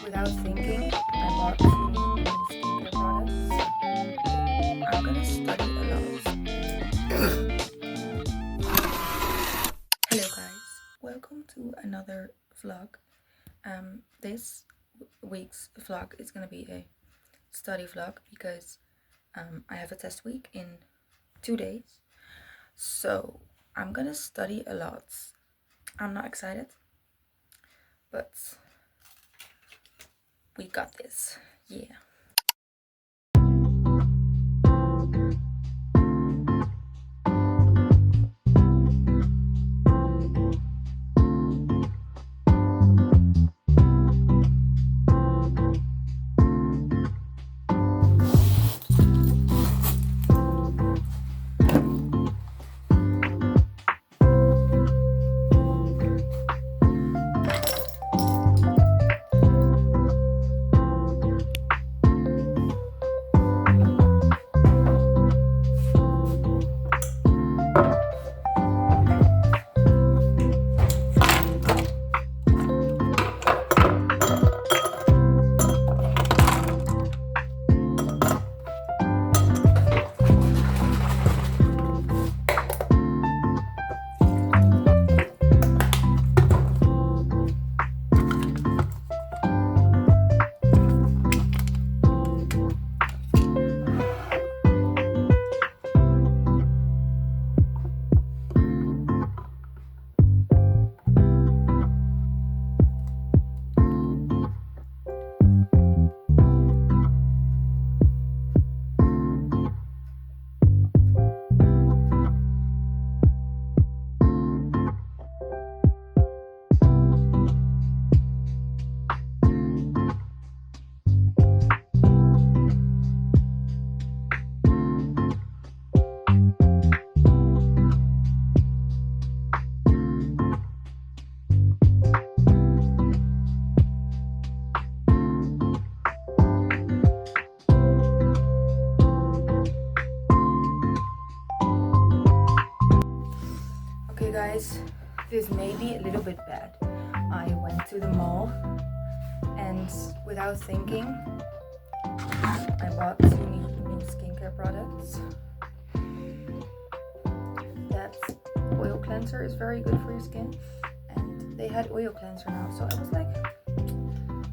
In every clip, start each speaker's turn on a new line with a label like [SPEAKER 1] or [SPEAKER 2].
[SPEAKER 1] Without thinking, I bought 2 new skincare products. I'm gonna study a lot. Hello guys, welcome to another vlog. This week's vlog is gonna be a study vlog because I have a test week in 2 days. So I'm gonna study a lot. I'm not excited, but we got this. Yeah. Okay guys, this may be a little bit bad. I went to the mall and without thinking, I bought 2 new skincare products. That oil cleanser is very good for your skin and they had oil cleanser now, so I was like,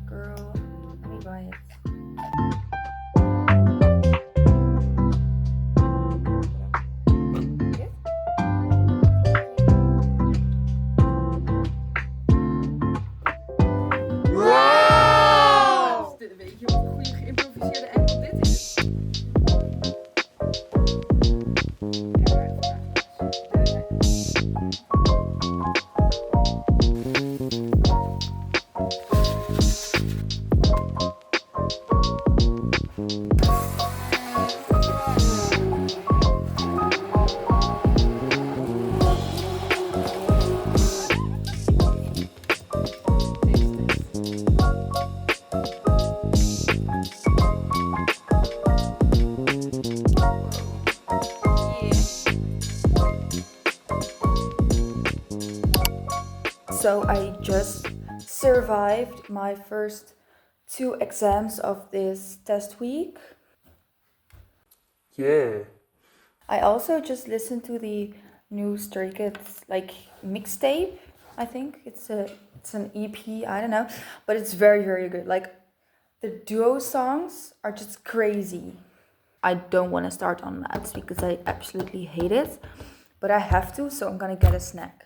[SPEAKER 1] girl, let me buy it. So I just survived my first 2 exams of this test week.
[SPEAKER 2] Yeah.
[SPEAKER 1] I also just listened to the new Stray Kids mixtape. I think it's an EP. I don't know, but it's very good. Like the duo songs are just crazy. I don't want to start on that because I absolutely hate it, but I have to, so I'm gonna get a snack.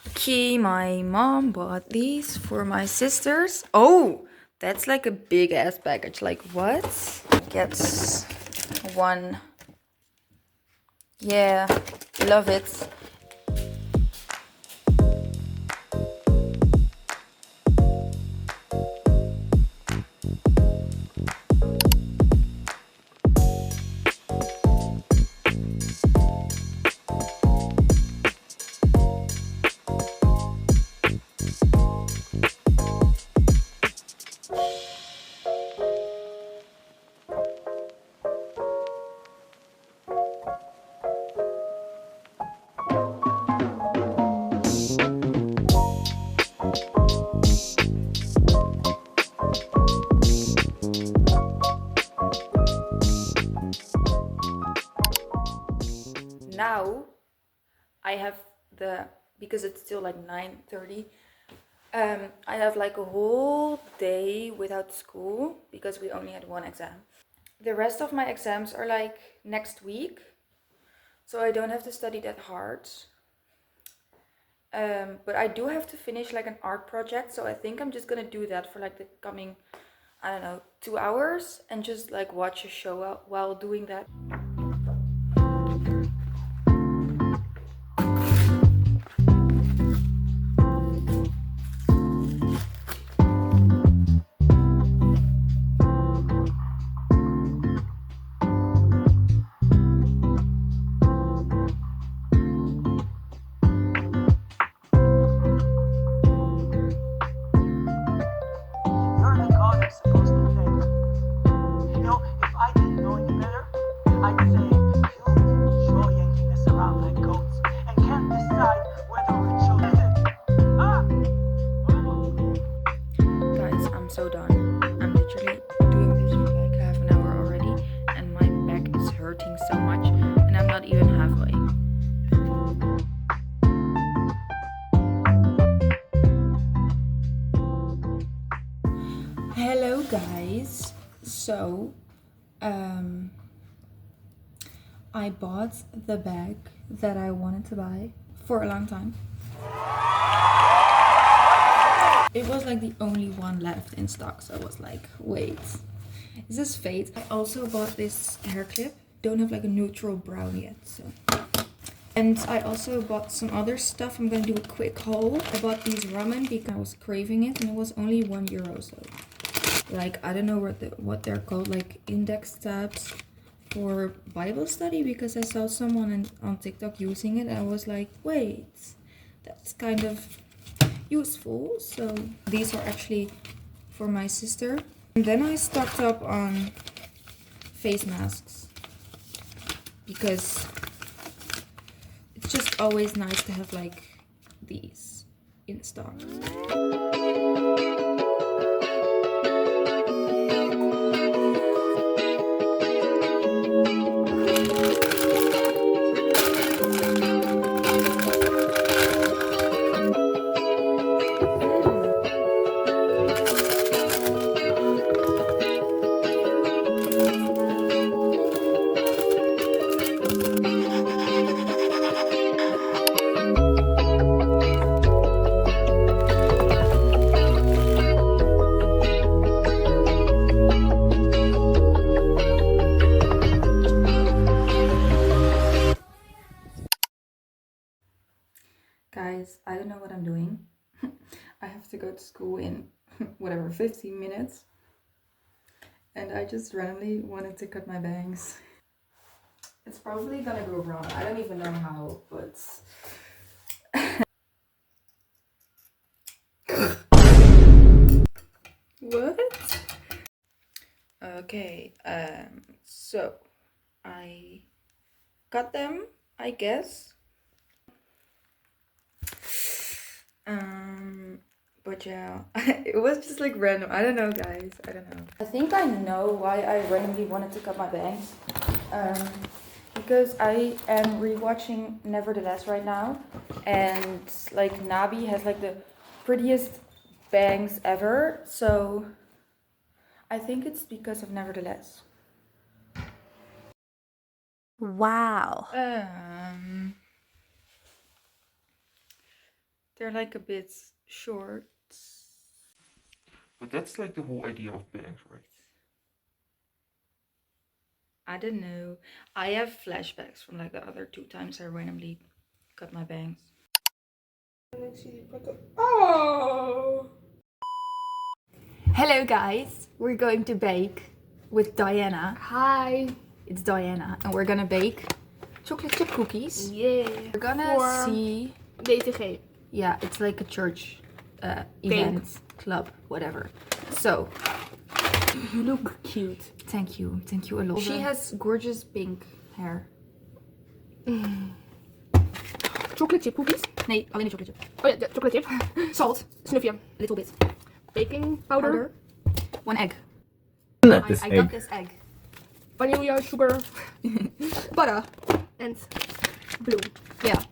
[SPEAKER 1] Okay, my mom bought these for my sisters. Oh, that's like a big ass package. Like what? Gets one. Yeah, love it. I have because it's still like 9:30. I have like a whole day without school because we only had one exam. The rest of my exams are like next week, so I don't have to study that hard. But I do have to finish like an art project, so I think I'm just gonna do that for like the coming, I don't know, 2 hours and just like watch a show while doing that. So done. I'm literally doing this for like half an hour already and my back is hurting so much and I'm not even halfway. Hello guys. So I bought the bag that I wanted to buy for a long time. It was like the only one left in stock, so I was like, wait, is this fate? I also bought this hair clip. Don't have like a neutral brown yet, so. And I also bought some other stuff. I'm gonna do a quick haul. I bought these ramen because I was craving it and it was only €1, so like, I don't know what they're called, like index tabs for Bible study, because I saw someone on TikTok using it and I was like, wait, that's kind of useful. So these are actually for my sister. And then I stocked up on face masks because it's just always nice to have like these in stock. Guys, I don't know what I'm doing. I have to go to school in whatever 15 minutes. And I just randomly wanted to cut my bangs. It's probably gonna go wrong. I don't even know how, but what? Okay, so I cut them, I guess. But yeah, it was just like random. I don't know, guys. I don't know. I think I know why I randomly wanted to cut my bangs. Because I am rewatching Nevertheless right now, and like Nabi has like the prettiest bangs ever. So I think it's because of Nevertheless.
[SPEAKER 2] Wow.
[SPEAKER 1] They're like a bit short.
[SPEAKER 3] But that's like the whole idea of bangs, right?
[SPEAKER 1] I don't know. I have flashbacks from like the other 2 times I randomly cut my bangs. Oh! Hello guys, we're going to bake with Diana.
[SPEAKER 2] Hi.
[SPEAKER 1] It's Diana and we're gonna bake chocolate chip cookies.
[SPEAKER 2] Yeah.
[SPEAKER 1] We're gonna see...
[SPEAKER 2] DTG.
[SPEAKER 1] Yeah, it's like a church event, club, whatever. So,
[SPEAKER 2] You look cute.
[SPEAKER 1] thank you a lot. She has gorgeous pink hair.
[SPEAKER 2] Chocolate chip cookies.
[SPEAKER 1] Nee, alleen de chocolate chip.
[SPEAKER 2] Oh yeah, the chocolate chip.
[SPEAKER 1] Salt,
[SPEAKER 2] Snufje.
[SPEAKER 1] a little bit.
[SPEAKER 2] Baking powder.
[SPEAKER 1] 1 egg.
[SPEAKER 3] This
[SPEAKER 1] I
[SPEAKER 3] egg.
[SPEAKER 1] got this egg.
[SPEAKER 2] Vanilla, sugar.
[SPEAKER 1] Butter.
[SPEAKER 2] And blue.
[SPEAKER 1] Yeah.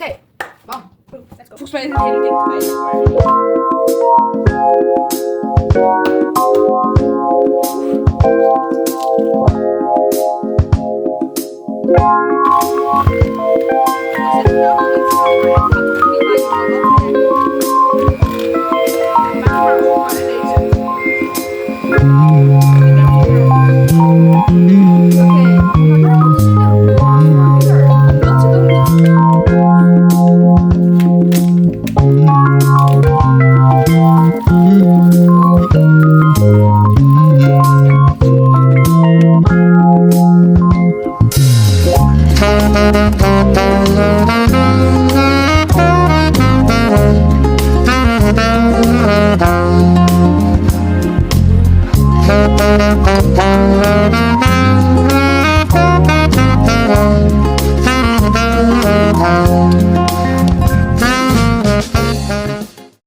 [SPEAKER 2] Oké, bam. Let's go. Volgens mij is het hele ding te weinig. Maar...